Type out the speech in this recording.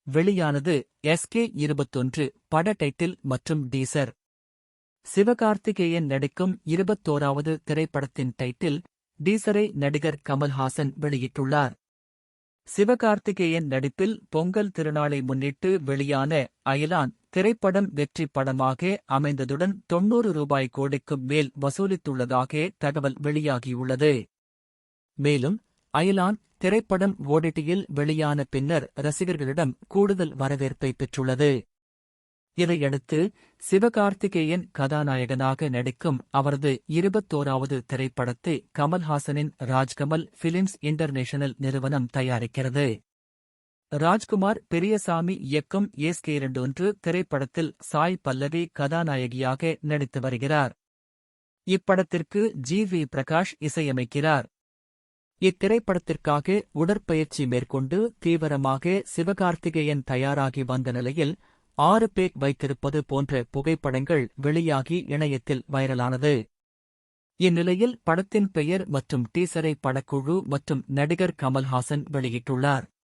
வெளியானது SK21 பட title மற்றும் டீசர். சிவகார்த்திகேயன் நடிக்கும் 21வது திரைப்படத்தின் டைட்டில், டீசரை நடிகர் கமல்ஹாசன் வெளியிட்டுள்ளார். சிவகார்த்திகேயன் நடிப்பில் பொங்கல் திருநாளை முன்னிட்டு வெளியான அயலான் திரைப்படம் வெற்றி படமாக அமைந்ததுடன் 90 ரூபாய் கோடிக்கும் மேல் வசூலித்துள்ளதாக தகவல் வெளியாகியுள்ளது. மேலும் அயலான் திரைப்படம் OTTயில் வெளியான பின்னர் ரசிகர்களிடம் கூடுதல் வரவேற்பை பெற்றுள்ளது. இதையடுத்து சிவகார்த்திகேயன் கதாநாயகனாக நடிக்கும் அவரது 21வது திரைப்படத்தை கமல்ஹாசனின் ராஜ்கமல் பிலிம்ஸ் இன்டர்நேஷனல் நிறுவனம் தயாரிக்கிறது. ராஜ்குமார் பெரியசாமி இயக்கும் SK21 திரைப்படத்தில் சாய் பல்லவி கதாநாயகியாக நடித்து வருகிறார். இப்படத்திற்கு GV பிரகாஷ் இசையமைக்கிறார். இத்திரைப்படத்திற்காக உடற்பயிற்சி மேற்கொண்டு தீவிரமாக சிவகார்த்திகேயன் தயாராகி வந்த நிலையில் 6 பேக் வைத்திருப்பது போன்ற புகைப்படங்கள் வெளியாகி இணையத்தில் வைரலானது. இந்நிலையில் படத்தின் பெயர் மற்றும் டீசரை படக்குழு மற்றும் நடிகர் கமல்ஹாசன் வெளியிட்டுள்ளார்.